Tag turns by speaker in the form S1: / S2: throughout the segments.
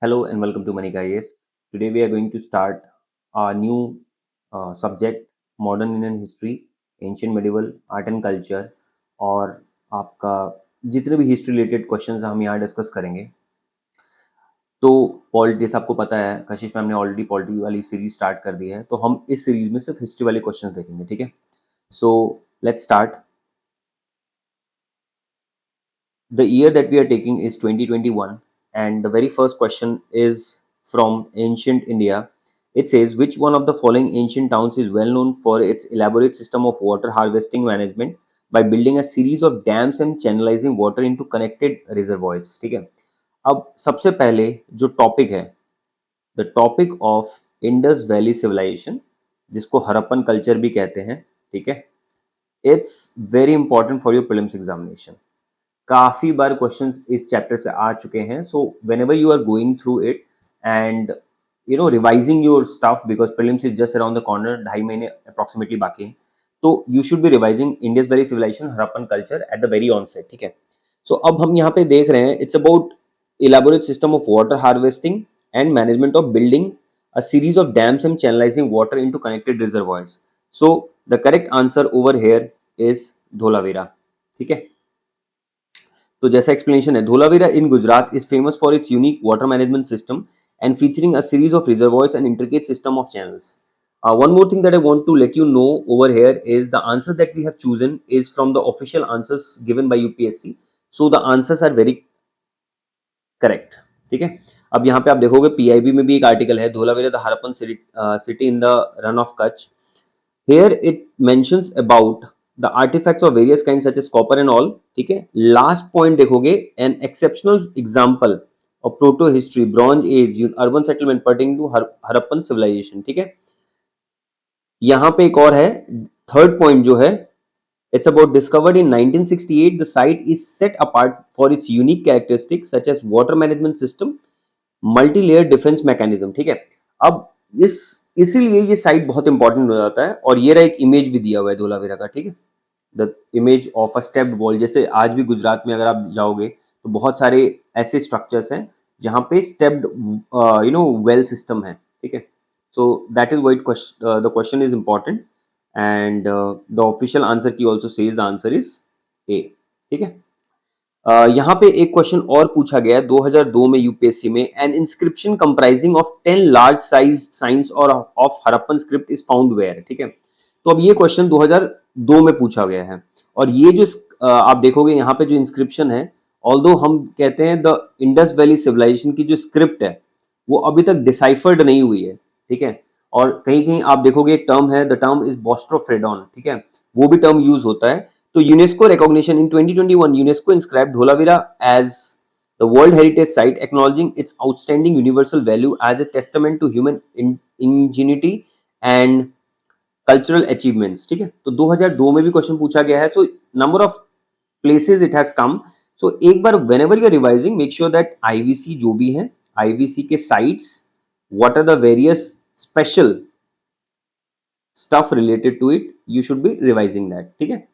S1: Hello and welcome to Manika IAS. Today we are going to start a new subject, modern Indian history, ancient medieval, art and culture और आपका जितने भी history related questions हम यहाँ discuss करेंगे। तो politics आपको पता है, कशिश मैम ने ऑलरेडी पॉलिटी वाली सीरीज स्टार्ट कर दी है, तो हम इस सीरीज में सिर्फ हिस्ट्री वाले क्वेश्चंस देखेंगे, ठीक है। So let's start. The year that we are taking is 2021, and the very first question is from ancient India. It says, which one of the following ancient towns is well known for its elaborate system of water harvesting management by building a series of dams and channelizing water into connected reservoirs? ठीक है। अब सबसे पहले जो topic है, the topic of Indus valley civilisation, जिसको Harappan culture भी कहते हैं, ठीक है। It's very important for your prelims examination. काफी बार क्वेश्चंस इस चैप्टर से आ चुके हैं, so whenever you are going through it and revising your stuff, because prelims is just around the corner, 2.5 महीने अप्रोक्सीमेटली बाकी हैं, तो you should be revising Indus valley civilisation Harappan culture at the very onset, ठीक है। सो अब हम यहाँ पे देख रहे हैं, it's about elaborate system of water harvesting and management of building a series of dams and channelizing water into connected reservoirs. So the correct answer over here is Dholavira, ठीक है। तो जैसा एक्सप्लेनेशन है, Dholavira in Gujarat is famous for its unique water management system and featuring a series of reservoirs and intricate system of channels. One more thing that I want to let you know over here is the answer that we have chosen is from the official answers given by UPSC. So the answers are very correct. ठीक है। अब यहाँ पे आप देखोगे PIB में भी एक आर्टिकल है, Dholavira the Harappan city in the run of Kutch. Here it mentions about the artifacts of various kinds such as copper and all, ठीक है। लास्ट पॉइंट देखोगे, an exceptional example of proto history bronze age urban settlement pertaining to Harappan civilization, ठीक है। यहाँ पे एक और है, थर्ड पॉइंट जो है, it's about discovered in 1968, the site is set apart for its unique characteristics such as water management system, multi-layer defense mechanism, ठीक है। अब इसीलिए ये साइट बहुत इंपॉर्टेंट हो जाता है, और ये रहा एक इमेज भी दिया हुआ है धोलावीरा का, ठीक है। The image of a stepped wall, जैसे आज भी गुजरात में अगर आप जाओगे तो बहुत सारे ऐसे स्ट्रक्चर्स हैं जहाँ पे स्टेप्ड वेल सिस्टम है, ठीक है। So that is why the question is important, and the official answer की also says the answer is A, ठीक है। यहाँ पे एक क्वेश्चन और पूछा गया 2002 में यूपीएससी में, an inscription comprising of 10 large size signs और of Harappan script is found where, ठीक है। तो अब ये क्वेश्चन 2002 में पूछा गया है, और ये जो आप देखोगे यहाँ पे जो इंस्क्रिप्शन है, ऑल्दो हम कहते हैं द इंडस वैली सिविलाइजेशन की जो स्क्रिप्ट है वो अभी तक डिसाइफर्ड नहीं हुई है, ठीक है। और कहीं कहीं आप देखोगे एक टर्म है, द टर्म इज बोस्ट्रोफ्रेडॉन, ठीक है, वो भी टर्म यूज होता है। तो UNESCO recognition in 2021, UNESCO inscribed Dholavira as the World Heritage Site, acknowledging its outstanding universal value as a testament to human ingenuity and cultural achievements, ठीक है। तो 2002 में भी क्वेश्चन पूछा गया है, so number of places it has come. So एक बार whenever you are revising, make sure that IVC जो भी है, आईवीसी के sites, what are the various special stuff related to it, you should be revising that, ठीक है।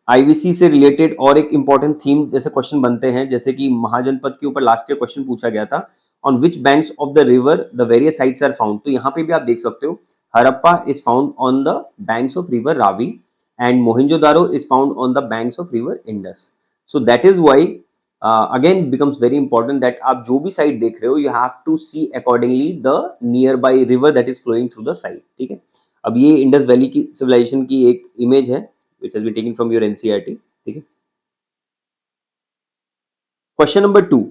S1: IVC से related और एक इंपॉर्टेंट थीम जैसे क्वेश्चन बनते हैं, जैसे कि महाजनपद के ऊपर लास्ट ईयर क्वेश्चन पूछा गया था, on which banks of the river the various sites are found. तो यहाँ पे भी आप देख सकते हो, Harappa is found on the banks of river Ravi and Mohenjo-daro is found on the banks of river Indus. So that is why again becomes very important that आप जो भी site देख रहे हो, you have to see accordingly the nearby river that is flowing through the site, ठीक है। अब ये इंडस वैली की civilization की एक इमेज है which has been taken from your NCERT, ठीक है। Question number 2.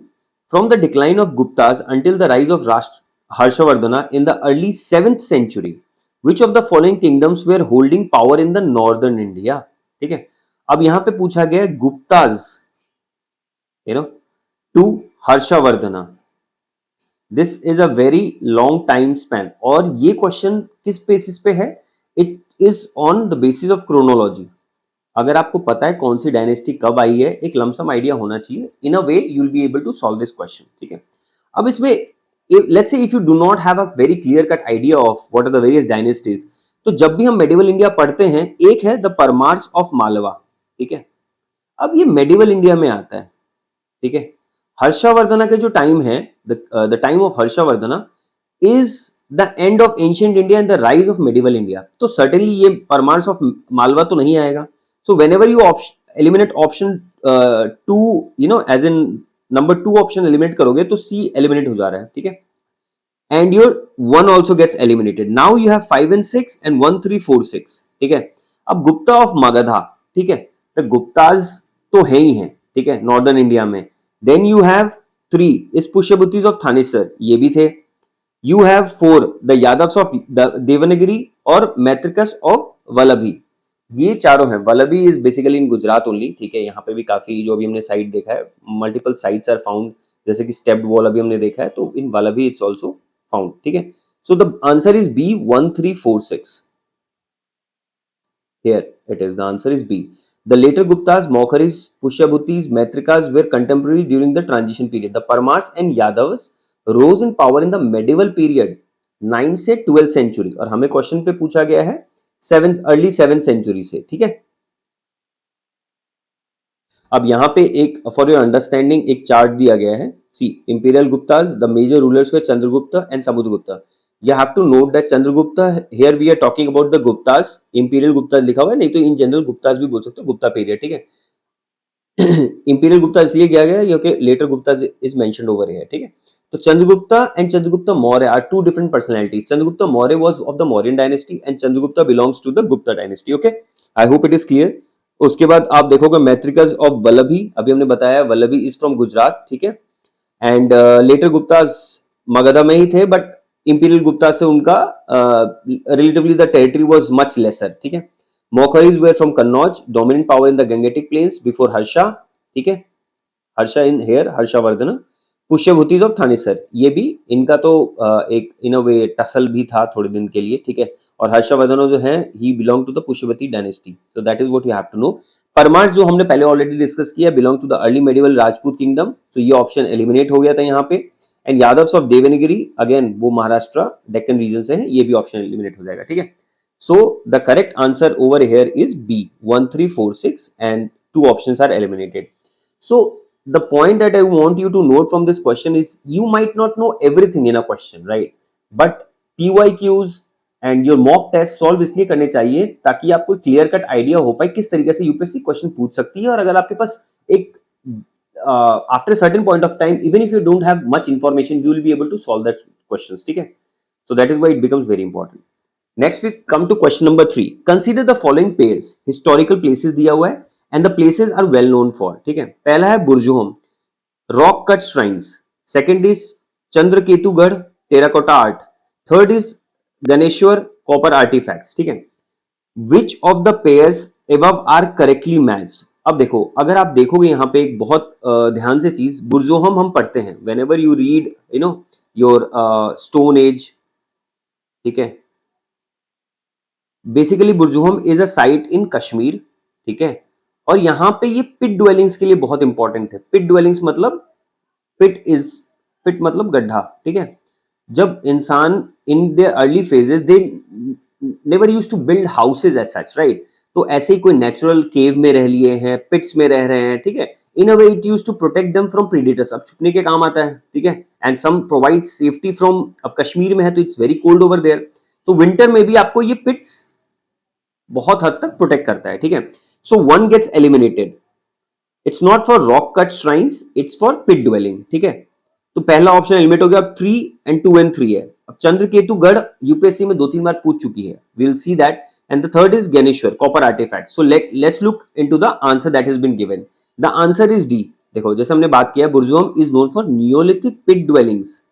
S1: From the decline of Guptas until the rise of Harshavardhana in the early 7th century, which of the following kingdoms were holding power in the northern India? ठीक है। अब यहाँ पे पूछा गया Gupta's to Harshavardhana. This is a very long time span, और ये question किस बेसिस पे है? It is on the basis of chronology. अगर आपको पता है कौन सी डायनेस्टी कब आई है, एक लमसम आइडिया होना चाहिए, in a way you will be able to solve this question, ठीक है। अब इसमें let's say if you do not have a very clear cut idea of what are the various dynasties, तो जब भी हम मेडिवल इंडिया पढ़ते हैं, एक है द परमार्स ऑफ मालवा, ठीक है। अब ये मेडिवल इंडिया में आता है, ठीक है। हर्षवर्धना के जो टाइम है, the time of Harshavardhana is the end of ancient India and the rise of medieval India. तो सर्टेनली ये परमार्स ऑफ मालवा तो नहीं आएगा। So whenever you eliminate option two, you know as in number two option eliminate करोगे तो सी eliminate हो जा रहा है, ठीक है। And your one also gets eliminated. Now you have 5 and 6 and 1 3 4 6, ठीक है। अब गुप्ता ऑफ मगधा, ठीक है, तो गुप्ताज तो है ही है, ठीक है, नॉर्दर्न इंडिया में। Then you have 3 is Pushyabhutis of Thanesar, ये भी थे। You have 4 the Yadavs of Devnagiri और मैत्रिकस ऑफ वल्लभी, ये चारों हैं। Vallabhi is basically in Gujarat only, ठीक है। यहाँ पे भी काफी जो अभी हमने साइट देखा है, मल्टीपल साइट्स आर फाउंड, जैसे कि स्टेप्ड वॉल अभी हमने देखा है, तो in Vallabhi it's also found, ठीक है। So the answer is B 1 3 4 6। Here it is. The answer is B. The later Guptas, Maukharis, Pushyabhutis, Maitrikas were contemporary during the transition period. The Parmars and Yadavas rose in power in the medieval period 9 से 12th century, और हमें question पे पूछा गया है 7th early 7th century से, ठीक है। अब यहाँ पे एक फॉर योर अंडरस्टैंडिंग एक चार्ट दिया गया है। See imperial Guptas, the major rulers were Chandragupta and Samudragupta. You have to note that Chandragupta, here we are talking about the Guptas, Imperial Guptas लिखा हुआ है, नहीं तो इन जनरल गुप्तास भी बोल सकते हो, गुप्ता पीरियड, ठीक है। इंपीरियल गुप्ता इसलिए किया गया क्योंकि later Gupta is mentioned over here, ठीक है। तो Chandragupta and Chandragupta Maurya are two different personalities. Chandragupta Maurya was of the Mauryan dynasty and Chandragupta belongs to the Gupta dynasty, okay. I hope it is clear. उसके बाद आप देखोगे मैत्रिकस ऑफ वल्लभी, अभी हमने बताया वल्लभी इज फ्रॉम गुजरात, ठीक है। एंड लेटर गुप्तास मगधा में ही थे, बट इंपीरियल गुप्ता से उनका relatively the territory was much lesser, ठीक है। Maukharis were from Kannauj, dominant power in the Gangetic plains before Harsha, ठीक है। Harsha in here Harshavardhana. Pushyabhutis of Thanesar, ये भी इनका तो एक इन अ वे टसल भी था थोड़े दिन के लिए, ठीक है। और हर्षवर्धन जो है ही belong to the Pushyavati dynasty, so that is what you have to know. Paramaras जो हमने पहले ऑलरेडी डिस्कस किया, belong to the early medieval Rajput kingdom, तो ये ऑप्शन एलिमिनेट हो गया था यहाँ पे। And Yadavs of Devnagiri, again वो महाराष्ट्र डेक्कन रीजन से है, ये भी ऑप्शन एलिमिनेट हो जाएगा, ठीक है। So the correct answer over here is B 1 3 4 6 and two options are eliminated. So the point that I want you to note from this question is you might not know everything in a question, right? But PYQs and your mock test solve इसलिए करने चाहिए ताकि आपको clear cut idea हो पाए किस तरीके से यूपीएससी क्वेश्चन पूछ सकती है। और अगर आपके पास एक after certain point of time, even if you don't have much information, you will be able to solve that questions, ठीक है। So that is why it becomes very important. Next we come to question number 3। Consider the following pairs, historical places दिया हुआ है and the places are well known for, ठीक है। पहला है Burzahom, rock cut shrines. Second is Chandraketugarh, terracotta art. Third is Ganeshwar, copper artefacts, ठीक है। Which of the pairs above are correctly matched. अब देखो, अगर आप देखोगे यहाँ पे एक बहुत ध्यान से चीज, बुर्जुहोम हम पढ़ते हैं when ever you read you know your stone age, ठीक है। बेसिकली बुर्जुहोम इज अ साइट इन कश्मीर, ठीक है। और यहाँ पे ये पिट ड्वेलिंग्स के लिए बहुत इंपॉर्टेंट है। पिट ड्वेलिंग्स मतलब पिट मतलब गड्ढा, ठीक है। जब इंसान in the early phases they never used to build houses as such, right. तो ऐसे ही कोई नेचुरल केव में रह लिए हैं, पिट्स में रह रहे हैं, ठीक है। In a way it used to protect them from predators, अब छुपने के काम आता है, ठीक है। And some provide safety from, अब कश्मीर में है तो it's very cold over there, तो विंटर में भी आपको ये पिट्स बहुत हद तक प्रोटेक्ट करता है, ठीक है। So one gets eliminated, it's not for rock cut shrines, it's for pit dwelling, ठीक है। तो पहला ऑप्शन एलिमिनेट हो गया। अब 3 and 2 and 3 है। अब चंद्रकेतुगढ़ यूपीएससी में 2-3 बार पूछ चुकी है, we will see that. And the third is Ganeshwar, copper artifact. So let's look into the answer that has been given. The answer is D. देखो, जैसे हमने बात किया, Burzahom is known for neolithic pit dwellings,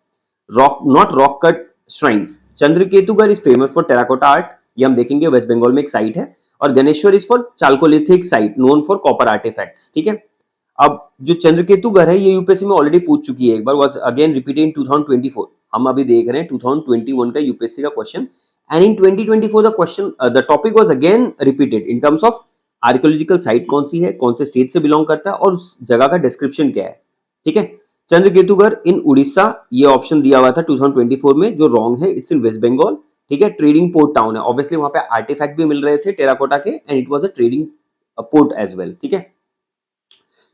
S1: rock not rock cut shrines. Chandraketugarh is famous for terracotta art, ये हम देखेंगे, waste Bengal में एक साइट है। और Ganeshwar is for chalcolithic site known for copper artefacts, ठीक है। अब जो चंद्रकेतुगढ़ है ये यूपीएससी में ऑलरेडी पूछ चुकी है एक बार, वाज अगेन रिपीटेड इन 2024। हम अभी देख रहे हैं 2021 का यूपीएससी का question, and in 2024 the question the topic was again repeated in terms of archaeological site कौन सी है, कौन से स्टेट से बिलोंग करता है, और उस जगह का डिस्क्रिप्शन क्या है, ठीक है। चंद्रकेतुगढ़ इन उड़ीसा, ये ऑप्शन दिया हुआ था 2024 में, जो रॉन्ग है, इट्स इन वेस्ट बंगाल, ठीक है। ट्रेडिंग पोर्ट टाउन है, ऑब्वियसली वहां पे आर्टिफैक्ट भी मिल रहे थे टेराकोटा के, and it was a trading port as well, ठीक है।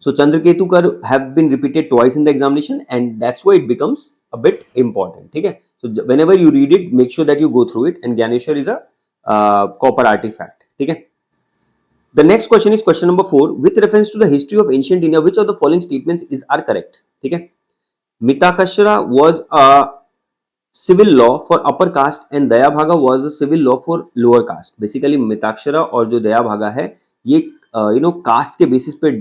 S1: So Chandraketukar have been repeated twice in the examination, and that's why it becomes a bit important. ठीक है? So whenever you read it, make sure that you go through it. And Gyaneshwar is a copper artifact. ठीक है? The next question is question number 4. With reference to the history of ancient India, which of the following statements are correct? ठीक है? Mitakashara was a civil law for upper caste and Dayabhaga was a civil law for lower caste. Basically Mitakshara और जो दयाभागा है ये cast के basis पे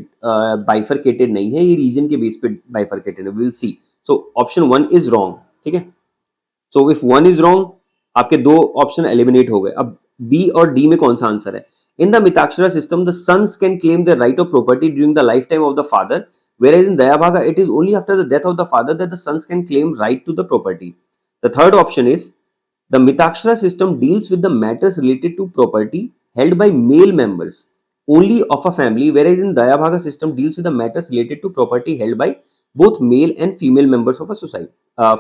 S1: bifurcated नहीं है, ये रीजन के बेस पे बाइफरकेटेड है. We will see. So option 1 is wrong. ठीक है. सो इफ 1 इज रॉन्ग, आपके दो ऑप्शन एलिमिनेट हो गए. अब बी और डी में कौन सा आंसर है? In the Mitakshara system, the sons can claim the right of property during the lifetime of the father, whereas in Dayabhaga, it is only after the death of the father that the sons can claim right to the property. The third option is the Mitakshara system deals with the matters related to property held by male members only of a family, whereas in Dayabhaga system deals with the matters related to property held by both male and female members of a society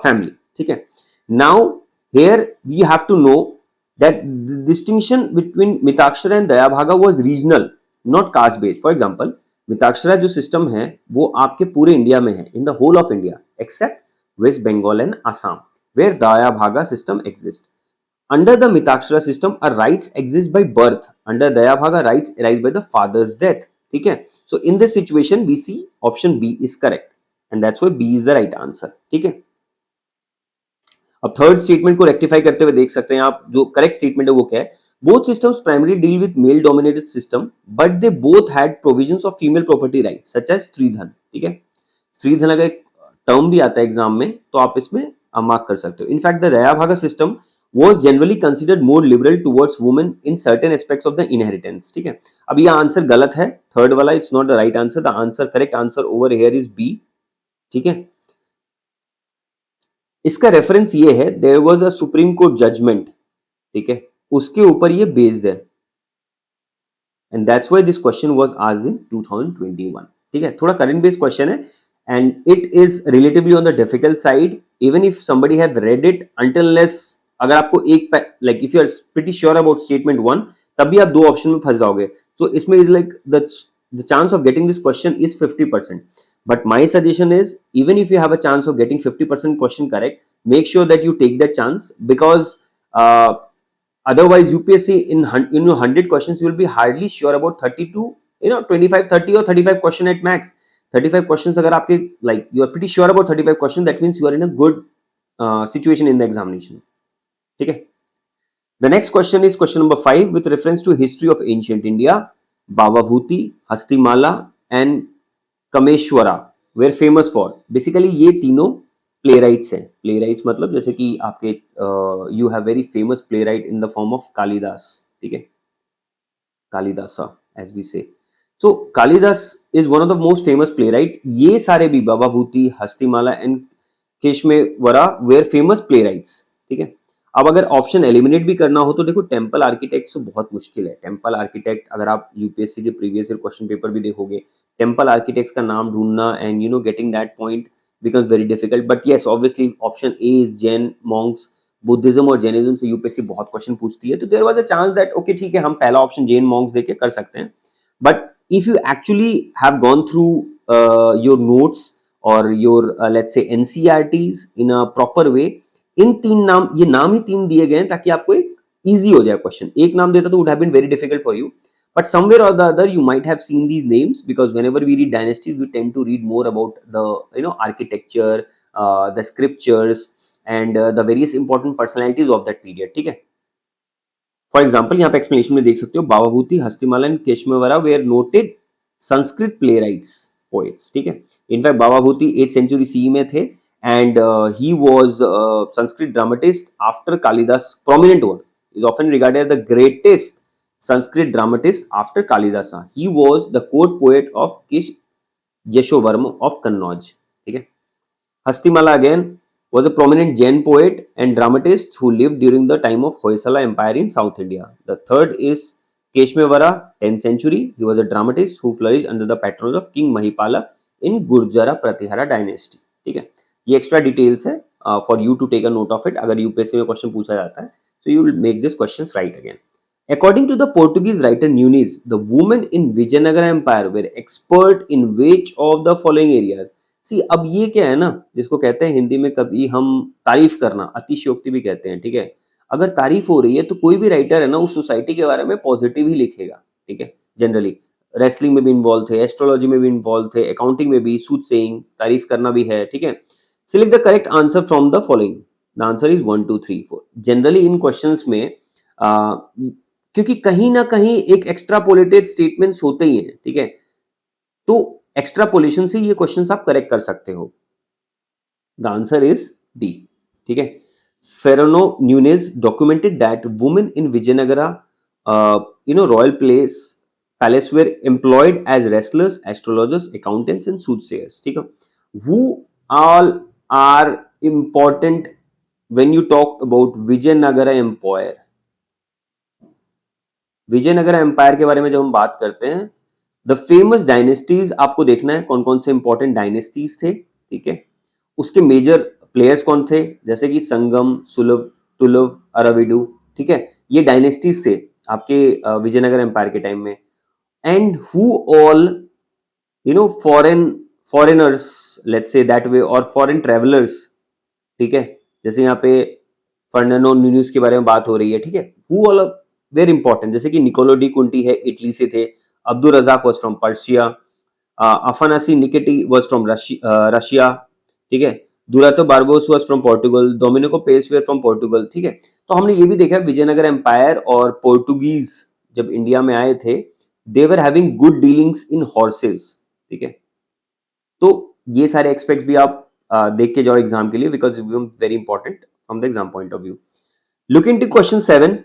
S1: family. Okay. Now here we have to know that the distinction between Mitakshara and Dayabhaga was regional, not caste based. For example, Mitakshara जो system है वो आपके पूरे India में है, in the whole of India except West Bengal and Assam, where Dayabhaga system exists. Under the Mitakshara system, a rights exist by birth. Under Dayabhaga, rights arise by the father's death. ठीक है? So in this situation, we see option B is correct, and that's why B is the right answer. ठीक है? अब third statement को rectify करते हुए देख सकते हैं आप, जो करेक्ट स्टेटमेंट है वो क्या है? Both systems primary deal with male dominated system but they both had provisions of female property rights such as stridhan. ठीक है. स्त्रीधन अगर एक टर्म भी आता है एग्जाम में तो आप इसमें मार्क कर सकते हो. In fact the Dayabhaga system was generally considered more liberal towards women in certain aspects of the inheritance. ठीक है. अब ये आंसर गलत है, थर्ड वाला, it's not the right answer. The answer correct answer over here is B. ठीक है. इसका रेफरेंस ये है, there was a supreme court judgement. ठीक है, उसके ऊपर ये बेस्ड है, and that's why this question was asked in 2021. ठीक है, थोड़ा करंट बेस्ड क्वेश्चन है and it is relatively on the difficult side even if somebody have read it until less. अगर आपको एक like if you are pretty sure about statement 1 तब भी आप दो ऑप्शन में फंस जाओगे. तो इसमें is like the chance of getting this question is 50%. But my suggestion is, even if you have a chance of getting 50% question correct, make sure that you take that chance, because otherwise UPSC in 100 questions you will be hardly sure about 30 to 25 30 or 35 question at max. 35 questions अगर आपके like you are pretty sure about 35 questions, that means you are in a good situation in the examination. ठीक है. The next question is question number 5 with reference to history of ancient India. Bhavabhuti, Hastimalla and Kshemishvara were famous for. Basically ये तीनों playwrights हैं. Playwrights मतलब जैसे कि आपके you have very famous playwright in the form of Kalidas. ठीक है, Kalidasa as we say. So Kalidas is one of the most famous playwright. ये सारे भी Bhavabhuti, Hastimalla and Kshemishvara were famous playwrights. ठीक है. अब अगर ऑप्शन एलिमिनेट भी करना हो तो देखो, टेम्पल आर्किटेक्ट तो बहुत मुश्किल है. टेम्पल आर्किटेक्ट अगर आप यूपीएससी के प्रीवियस ईयर क्वेश्चन पेपर भी देखोगे, टेम्पल आर्किटेक्ट्स का नाम ढूंढना and getting that point becomes very difficult. But yes, obviously option A is Jain monks. Buddhism और जैनिज्म से यूपीएससी बहुत क्वेश्चन पूछती है, तो there was a chance that okay ठीक है हम पहला ऑप्शन जैन मॉन्क्स देके कर सकते हैं. But if you actually have gone through your notes और your let's say NCERTs in a proper way, इन तीन नाम, ये नाम ही तीन दिए गए हैं ताकि आपको एक इजी हो जाए क्वेश्चन. एक नाम देता तो would have been very difficult for you, but somewhere or the other you might have seen these names, because whenever we read dynasties we tend to read more about the architecture, the scriptures and the various important personalities of that period. ठीक है. For example यहाँ पे explanation में देख सकते हो, Bhavabhuti, Hastimalla and Kshemishvara were noted Sanskrit playwrights poets. ठीक है. इनफैक्ट बावाभूति 8th century CE में थे and he was a Sanskrit dramatist after Kalidas. Prominent one, is often regarded as the greatest Sanskrit dramatist after Kalidasa. He was the court poet of Kish Yashovarma of Kannauj. ठीक है. Hastimala again was a prominent Jain poet and dramatist who lived during the time of Hoysala Empire in South India. The third is Keshmevara, 10th century. He was a dramatist who flourished under the patronage of King Mahipala in Gurjara Pratihara dynasty. ठीक है. ये extra details है for you to take a note of it. अगर UPSC में question पूछा जाता है, so you will make this questions right again. According to the Portuguese writer Nunes, the women in Vijayanagara Empire were expert in which of the following areas? See, अब ये क्या है ना, जिसको कहते हैं हिंदी में कभी हम तारीफ करना, अतिशयोक्ति भी कहते हैं, ठीक है। अगर तारीफ हो रही है तो कोई भी राइटर है ना उस सोसाइटी के बारे में पॉजिटिव ही लिखेगा, ठीक है। जनरली रेसलिंग में भी इन्वॉल्व थे, एस्ट्रोलॉजी में भी इन्वॉल्व थे, अकाउंटिंग में भी, सूट सेइंग, तारीफ करना भी है, ठीक है। Select the correct answer from the following. The answer is 1 2 3 4। Generally in questions में क्योंकि कहीं ना कहीं एक एक्स्ट्रापोलेटेड स्टेटमेंट्स होते ही हैं, ठीक है। तो एक्स्ट्रापोलेशन से ये क्वेश्चंस आप करेक्ट कर सकते हो। द आंसर इज डी, ठीक है। Fernao Nunes documented that women in Vijayanagara royal palace were employed as wrestlers, astrologers, accountants and soothsayers, ठीक है। Who all are important when you talk about Vijayanagara empire? Vijayanagar empire के बारे में जब हम बात करते हैं, द फेमस डायनेस्टीज आपको देखना है कौन कौन से इंपॉर्टेंट डायनेस्टीज थे, ठीक है। उसके मेजर प्लेयर्स कौन थे, जैसे कि संगम, सुलभ, तुलव, अराविडु, ठीक है। ये डायनेस्टीज थे आपके विजयनगर एम्पायर के टाइम में। And who all foreigners, let's say that way, और फॉरेन ट्रेवलर्स, ठीक है। जैसे यहाँ पे फर्नांडो न्यूनीज के बारे में बात हो रही है, ठीक है। हु ऑल वेरी इंपॉर्टेंट, जैसे कि निकोलो डी कुंटी है, इटली से थे। Abdul Razzaq was from Persia. Afanasy Nikitin was from Russia, ठीक है। Duarte Barbosa was from Portugal. Domingo Paes were from Portugal, ठीक है। तो हमने ये भी देखा विजयनगर एम्पायर और पोर्टुगीज जब इंडिया में आए थे, they were having good dealings in horses, ठीक है। तो ये सारे एक्सपेक्ट भी आप देख के जाओ एग्जाम के लिए, because it become very important from the exam point of view. Look into question 7.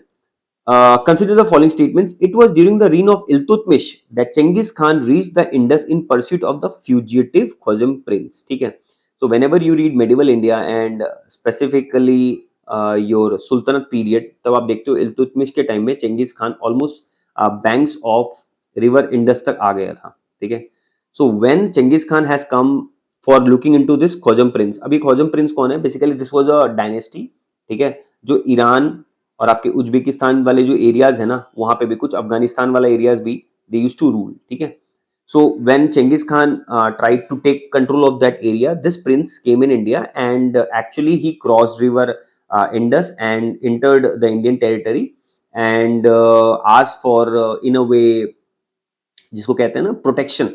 S1: Consider the following statements. It was during the reign of Iltutmish that Genghis Khan reached the Indus in pursuit of the fugitive Khozem prince. ठीक है. So whenever you read medieval India and specifically your Sultanate period, तब आप देखते हो इल्तुतमिश के time में Genghis Khan almost banks of river Indus तक आ गया था, ठीक है। So when Genghis Khan has come for looking into this Khwarazm prince. अभी खोजम प्रिंस कौन है? Basically this was a dynasty, ठीक है, जो ईरान और आपके उज्बेकिस्तान वाले जो एरियाज है ना, वहां पे भी कुछ अफगानिस्तान वाला एरियाज भी दे यूज्ड टू रूल, ठीक है। So when Genghis Khan tried to take control of that area, this prince came in India and actually he crossed river Indus and entered the Indian territory and asked for in a way जिसको कहते हैं ना protection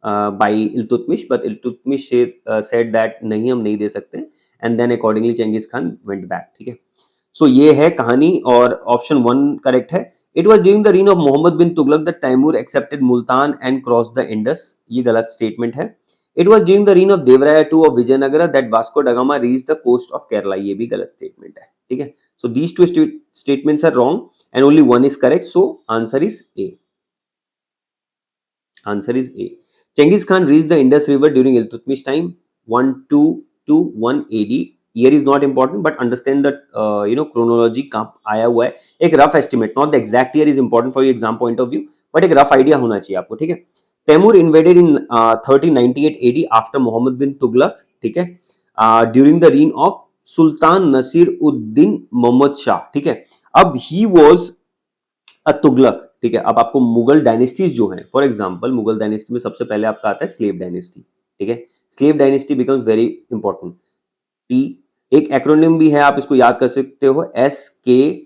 S1: by Iltutmish, but Iltutmish said that नहीं, हम नहीं दे सकते, and then accordingly Genghis Khan went back, ठीक है। सो ये है कहानी और ऑप्शन 1 करेक्ट है। It was during the reign of Mohammad bin Tughlaq that Timur accepted Multan and cross the Indus, ये गलत स्टेटमेंट है। It was during the reign of Devaraya II of Vijayanagara that Vasco da Gama reached the coast of Kerala, ये भी गलत statement है, ठीक है। So these two statements are wrong and only one is correct, so answer is A. Answer is A. Genghis Khan reached the Indus River during Iltutmish time 1221 AD. Year is not important, but understand that chronology कब आया हुआ है, एक rough estimate, not the exact year is important for your exam point of view, but एक rough idea होना चाहिए आपको, ठीक है। Taimur invaded in 1398 AD after Muhammad bin Tughlaq, ठीक है, during the reign of Sultan Nasir Uddin Muhammad Shah, ठीक है। अब he was तुगलक, ठीक है। अब आपको मुगल डायनेस्टीज जो हैं, फॉर एग्जांपल मुगल डायनेस्टी में सबसे पहले आपका आता है स्लेव डायनेस्टी, ठीक है। Slave dynasty becomes very important. T एक एक्रोनिम भी है, आप इसको याद कर सकते हो, SKTSL,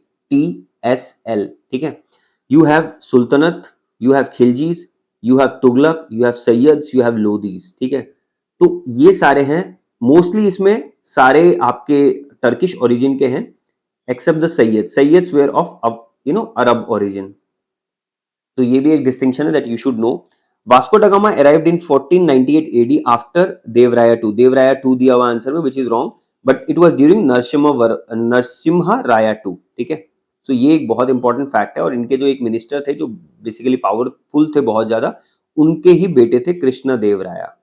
S1: ठीक है। You have sultanate, you have Khiljis, you have Tughlaq, you have Sayyids, you have Lodis, ठीक है। तो ये सारे हैं, मोस्टली इसमें सारे आपके टर्किश ओरिजिन के हैं, except the Sayyid. Sayyids were of Arab origin. तो ये भी एक डिस्टिंक्शन है that you should know. Vasco da Gama arrived in 1498 AD after Devaraya II। Devaraya II दिया हुआ आंसर में, which is wrong, but it was during Narasimha Raya II, ठीक है। सो ये एक बहुत इंपॉर्टेंट फैक्ट है। और इनके जो एक मिनिस्टर थे जो बेसिकली पावरफुल थे बहुत ज्यादा, उनके ही बेटे थे कृष्ण देव राया।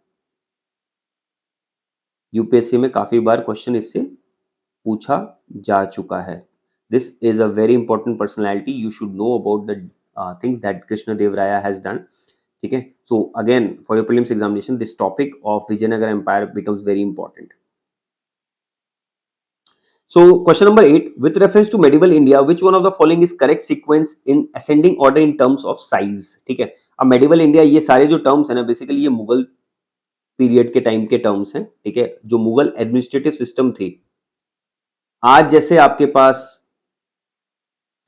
S1: यूपीएससी में काफी बार क्वेश्चन इससे पूछा जा चुका है। This is a very important personality. You should know about the things that Krishna Dev Raya has done. ठीक है। So again, for your prelims examination, this topic of Vijayanagara Empire becomes very important. So question number 8, with reference to medieval India, which one of the following is correct sequence in ascending order in terms of size? ठीक है, अब medieval India ये सारे जो terms है ना, basically ये Mughal period के टाइम के टर्म्स हैं, ठीक है, जो मुगल एडमिनिस्ट्रेटिव सिस्टम थी। आज जैसे आपके पास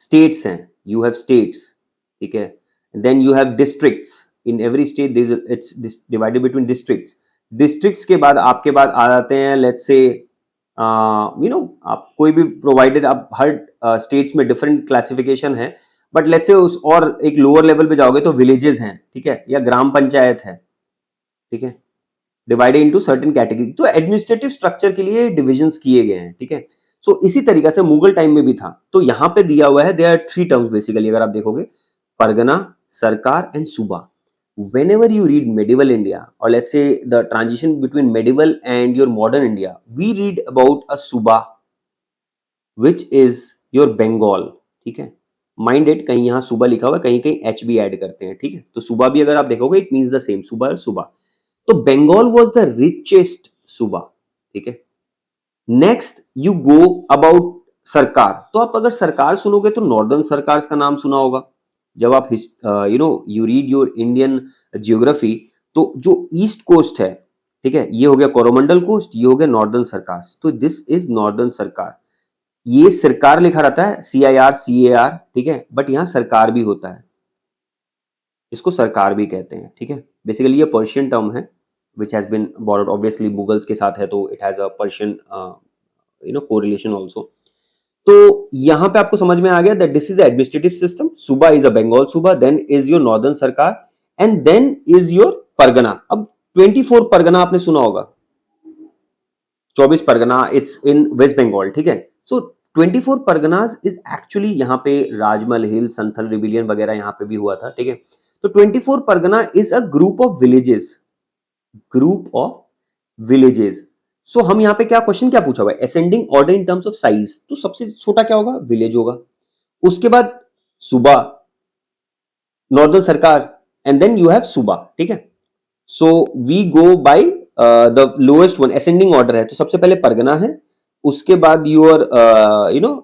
S1: स्टेट्स हैं, यू हैव स्टेट्स, ठीक है, then you have districts, in every state it's divided between districts. Districts के बाद आपके बाद आ जाते हैं, लेट्स से आप कोई भी प्रोवाइडेड, आप हर स्टेट्स में डिफरेंट क्लासिफिकेशन है, बट लेट्स से उस और एक लोअर लेवल पे जाओगे तो विलेजेस हैं, ठीक है, या ग्राम पंचायत है, ठीक है, डिवाइडेड इनटू सर्टेन कैटेगरी। तो एडमिनिस्ट्रेटिव स्ट्रक्चर के लिए डिविजन्स किए गए हैं, ठीक है। सो इसी तरीके से मुगल टाइम में भी था। तो यहां पे दिया हुआ है, there are three terms basically, अगर आप देखोगे, परगना, सरकार एंड सूबा। Whenever you read medieval India, or let's say the transition between medieval and your modern India, we read about a Suba, which is your Bengal, ठीक है। Mind it, कहीं यहाँ सूबा लिखा हुआ है, कहीं कहीं एच भी ऐड करते हैं, ठीक है। तो सूबा भी अगर आप देखोगे, इट मीन्स द सेम, सूबा और सूबा। तो बंगाल वॉज द रिचेस्ट सूबा, ठीक है। नेक्स्ट यू गो अबाउट सरकार। तो आप अगर सरकार सुनोगे तो नॉर्दर्न सरकार का नाम सुना होगा। जब आप you read your Indian geography, तो जो ईस्ट कोस्ट है, ठीक है, ये हो गया कोरोमंडल कोस्ट, ये हो गया नॉर्दर्न सरकार। तो दिस इज नॉर्दर्न सरकार। ये सरकार लिखा रहता है, CIR, ठीक है, बट यहां सरकार भी होता है, इसको सरकार भी कहते हैं, ठीक है। बेसिकली ये पर्शियन टर्म है, which has been borrowed, obviously Mughals के साथ है तो it has a Persian correlation also। तो यहां पे आपको समझ में आ गया that this is the administrative system, सूबा is a Bengal सूबा, then is your northern सरकार, and then is your Pargana. अब 24 परगना आपने सुना होगा, 24 परगना, इट्स इन वेस्ट बंगाल, ठीक है। सो 24 परगनाज इज एक्चुअली, यहाँ पे राजमहल हिल, संथल रिबिलियन वगैरह यहाँ पे भी हुआ था, ठीक है। तो 24 Pargana is a group of villages, group of villages. So हम यहाँ पे क्या क्वेश्चन क्या पूछा हुआ है, ascending order in terms of size. तो सबसे छोटा क्या होगा, विलेज होगा, उसके बाद सूबा, नॉर्दर्न सरकार, and then you have suba, ठीक है। So we go by the lowest one, ascending order है, तो सबसे पहले परगना है, उसके बाद योर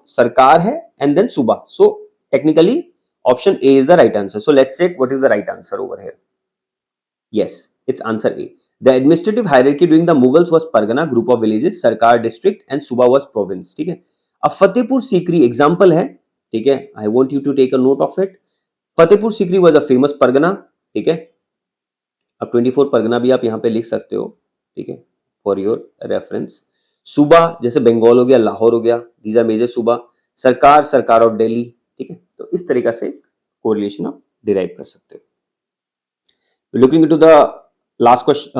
S1: सरकार है, and then suba. So technically option A is the right answer. So let's check what is the right answer over here. Yes, it's answer A. The administrative hierarchy during the Mughals was Pargana, group of villages, Sarkar district, and Suba was province. ठीक है। अब Fatehpur Sikri example है, ठीक है। I want you to take a note of it. Fatehpur Sikri was a famous Pargana, ठीक है। अब 24 परगना भी आप यहाँ पे लिख सकते हो, ठीक है, फॉर योर रेफरेंस। सूबा जैसे बंगाल हो गया, लाहौर हो गया, दीज आर मेजर सूबा। सरकार, सरकार ऑफ दिल्ली, ठीक है। तो इस तरीका से कोरिलेशन आप डिराइव कर सकते हो। Looking into the last question,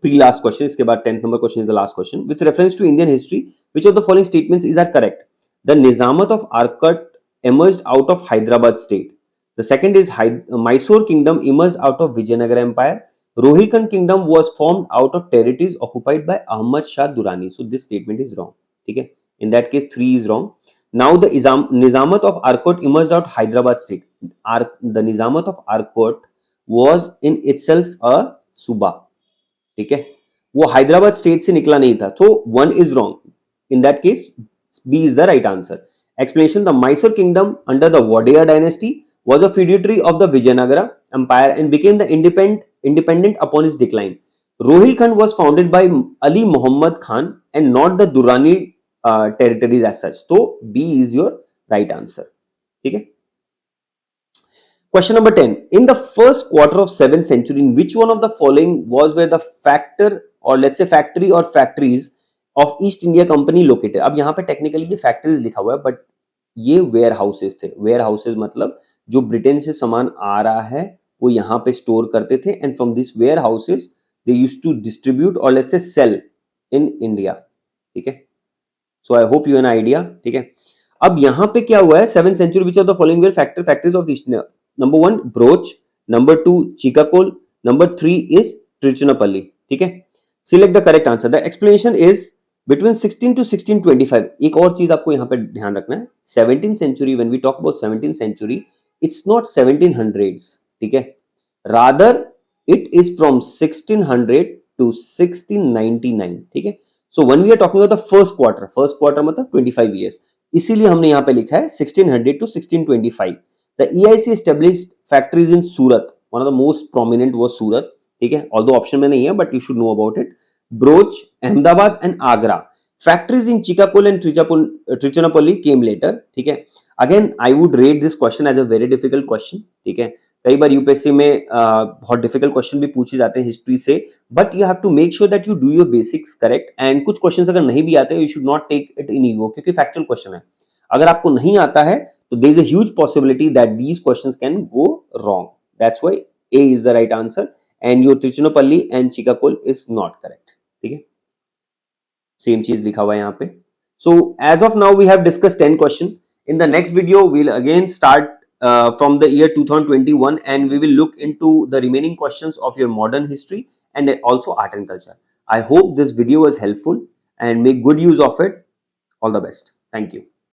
S1: pre-last question, इसके बाद 10th number question is the last question. With reference to Indian history, which of the following statements is are correct? The Nizamat of Arcot emerged out of Hyderabad state. The second is Mysore kingdom emerged out of Vijayanagara empire. Rohilkhand kingdom was formed out of territories occupied by Ahmad Shah Durrani. So this statement is wrong. ठीक है? In that case, 3 is wrong. Now the Nizamat of Arcot emerged out of Hyderabad state. The Nizamat of Arcot was in itself a सूबा, ठीक है, वो Hyderabad state से निकला नहीं था। तो 1 is wrong. In that case, B is the right answer. Explanation: The Mysore kingdom under the Wadaya dynasty was a feudatory of the Vijayanagara empire and became the independent upon its decline. Rohilkhand was founded by Ali Muhammad Khan and not the Durrani territories as such. So B is your right answer. ठीक है। Question number 10. In the first quarter of 7th century, in which one of the following was where the factor, or let's say factory or factories of East India Company located? अब यहाँ पे technically ये factories लिखा हुआ है, but ये where houses थे। Where houses मतलब जो ब्रिटेन से सामान आ रहा है वो यहाँ पे स्टोर करते थे, and from this warehouses they used to distribute और let's say sell in India, ठीक है। So I hope you an idea, ठीक है। अब यहाँ पे क्या हुआ है, 7th century, which of the following were factories of East India? Number 1 Broach, number 2 Chicacole, number 3 is Trichinopoly, ठीक है। Select the correct answer. The explanation is between 16 to 1625। एक और चीज आपको यहाँ पे ध्यान रखना है, 17th century, when we talk about 17th century, it's not 1700s, ठीक है, rather it is from 1600 to 1699, ठीक है। So when we are talking about the first quarter मतलब 25 ईयर्स, इसीलिए हमने यहाँ पे लिखा है 1600 to 1625. The EIC established factories in Surat, one of the most prominent वो सूरत, ठीक है, ऑल्दो ऑप्शन में नहीं है but you should know about it. Broach, Ahmedabad and Agra. Factories in Chicacole and Trichinopoly came later, ठीक है. Again I would rate this question as a very difficult question, ठीक है. कई बार यूपीएससी में बहुत डिफिकल्ट क्वेश्चन भी पूछे जाते हैं हिस्ट्री से, but you have to make sure that you do your basics correct. And कुछ क्वेश्चंस अगर नहीं भी आते, you should not take it in ego, क्योंकि फैक्चुअल क्वेश्चन है. अगर आपको नहीं आता है तो there is a huge possibility that these questions can go wrong. That's why A is the right answer and your Trichinopoly and Chicacole is not correct, ठीक है. सेम चीज लिखा हुआ है यहाँ पे. So as of now we have discussed 10 questions. In the next video we'll again start from the year 2021 and we will look into the remaining questions of your modern history and also art and culture. I hope this video was helpful and make good use of it. All the best. Thank you.